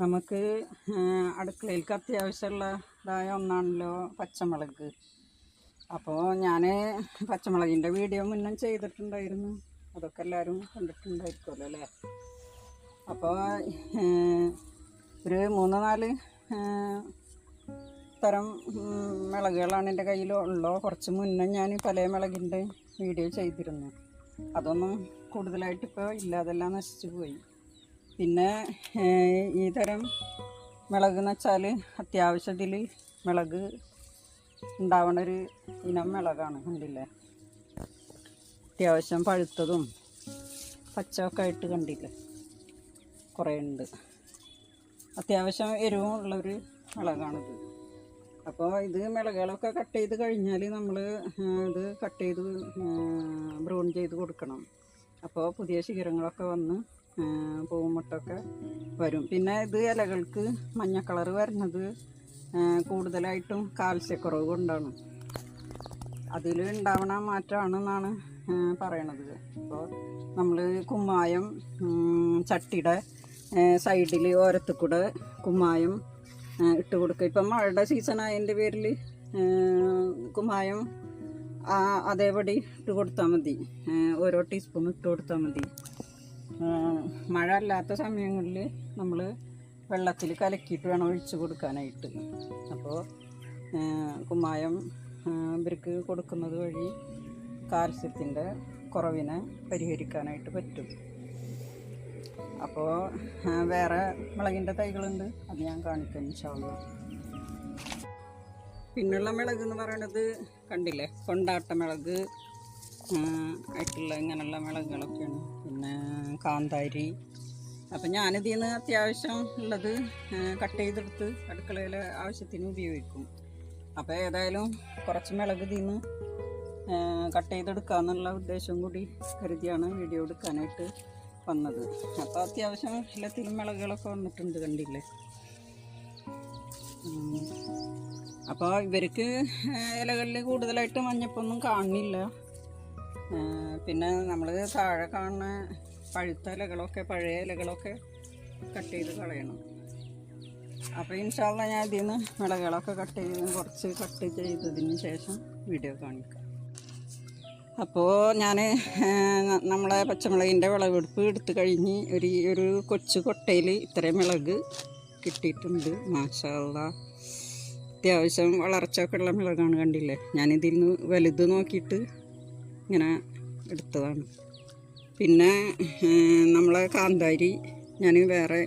നമുക്ക് അടുക്കളയിലേക്ക് അത്യാവശ്യമുള്ളതായ ഒന്നാണല്ലോ പച്ചമുളക്. അപ്പോൾ ഞാൻ പച്ചമുളകിൻ്റെ വീഡിയോ മുന്നേ ചെയ്തിട്ടുണ്ടായിരുന്നു, അതൊക്കെ എല്ലാവരും കണ്ടിട്ടുണ്ടായിരിക്കുമല്ലോ അല്ലേ. അപ്പോൾ ഒരു 3-4 തരം മുളകുകളാണ് എൻ്റെ കയ്യിലുള്ളൂ. കുറച്ച് മുന്നേ ഞാൻ പല മുളകിൻ്റെ വീഡിയോ ചെയ്തിരുന്നു, അതൊന്നും കൂടുതലായിട്ടിപ്പോൾ ഇല്ല, അതെല്ലാം നശിച്ചു പോയി. പിന്നെ ഈ തരം മുളക് എന്ന് വെച്ചാൽ അത്യാവശ്യത്തിൽ മുളക് ഉണ്ടാവണൊരു ഇനം മുളകാണ്. കണ്ടില്ലേ, അത്യാവശ്യം പഴുത്തതും പച്ചയൊക്കെ ആയിട്ട് കണ്ടില്ലേ, കുറേ ഉണ്ട്. അത്യാവശ്യം എരിവും ഉള്ളൊരു മുളകാണിത്. അപ്പോൾ ഇത് മുളകുകളൊക്കെ കട്ട് ചെയ്ത് കഴിഞ്ഞാൽ നമ്മൾ ഇത് കട്ട് ചെയ്ത് ബ്രൗൺ ചെയ്ത് കൊടുക്കണം. അപ്പോൾ പുതിയ ശിഖരങ്ങളൊക്കെ വന്ന് പൂമുട്ടൊക്കെ വരും. പിന്നെ ഇത് ഇലകൾക്ക് മഞ്ഞ കളർ വരുന്നത് കൂടുതലായിട്ടും കാൽസ്യക്കുറവ് കൊണ്ടാണ്. അതിൽ ഉണ്ടാവണ മാറ്റമാണെന്നാണ് പറയണത്. അപ്പോൾ നമ്മൾ കുമ്മായം ചട്ടിയുടെ സൈഡിൽ ഓരത്തു കൂടെ കുമ്മായം ഇട്ട് കൊടുക്കുക. ഇപ്പം മഴയുടെ സീസണായതിൻ്റെ പേരിൽ കുമ്മായം അതേപടി ഇട്ട് കൊടുത്താൽ മതി, ഓരോ ടീസ്പൂൺ ഇട്ട് കൊടുത്താൽ മതി. മഴ അല്ലാത്ത സമയങ്ങളിൽ നമ്മൾ വെള്ളത്തിൽ കലക്കിയിട്ട് വേണം ഒഴിച്ച് കൊടുക്കാനായിട്ട്. അപ്പോൾ കുമ്മായം ഇവർക്ക് കൊടുക്കുന്നത് വഴി കാൽസ്യത്തിൻ്റെ കുറവിനെ പരിഹരിക്കാനായിട്ട് പറ്റും. അപ്പോൾ വേറെ മുളകിൻ്റെ തൈകളുണ്ട്, അത് ഞാൻ കാണിക്കാം ഇൻഷാ അല്ലാഹ്. പിന്നുള്ള മുളക് എന്ന് പറയണത് കണ്ടില്ലേ, കൊണ്ടാട്ട മുളക് ആയിട്ടുള്ള ഇങ്ങനെയുള്ള മുളകുകളൊക്കെയാണ്. പിന്നെ കാന്താരി. അപ്പം ഞാനിതിൽ നിന്ന് അത്യാവശ്യം ഉള്ളത് കട്ട് ചെയ്തെടുത്ത് അടുക്കളയിലെ ആവശ്യത്തിന് ഉപയോഗിക്കും. അപ്പോൾ ഏതായാലും കുറച്ച് മുളക് ഇതിൽ നിന്ന് കട്ട് ചെയ്തെടുക്കാമെന്നുള്ള ഉദ്ദേശം കൂടി കരുതിയാണ് വീഡിയോ എടുക്കാനായിട്ട് വന്നത്. അപ്പോൾ അത്യാവശ്യം എല്ലാത്തിലും മുളകുകളൊക്കെ വന്നിട്ടുണ്ട്, കണ്ടില്ലേ. അപ്പോൾ ഇവർക്ക് ഇലകളിൽ കൂടുതലായിട്ട് മഞ്ഞപ്പൊന്നും കാണില്ല. പിന്നെ നമ്മൾ താഴെ കാണുന്ന പഴുത്ത ഇലകളൊക്കെ, പഴയ ഇലകളൊക്കെ കട്ട് ചെയ്ത് കളയണം. അപ്പോൾ ഇൻഷാ അല്ലാഹ് ഞാൻ ഇതിൽ നിന്ന് മുളകുകളൊക്കെ കുറച്ച് കട്ട് ചെയ്തതിന് ശേഷം വീഡിയോ കാണിക്കാം. അപ്പോൾ ഞാൻ നമ്മളെ പച്ചമുളകിൻ്റെ വിളവെടുപ്പ് എടുത്തു കഴിഞ്ഞ് ഒരു കൊച്ചു കൊട്ടയിൽ ഇത്രയും മുളക് കിട്ടിയിട്ടുണ്ട്. മാഷാ അല്ലാഹ്, അത്യാവശ്യം വളർച്ചയൊക്കെ ഉള്ള മുളകാണ്, കണ്ടില്ലേ. ഞാനിതിൽ നിന്ന് വലുത് നോക്കിയിട്ട് ഇങ്ങനെ എടുത്തതാണ്. പിന്നെ നമ്മളെ കാന്താരി ഞാൻ വേറെ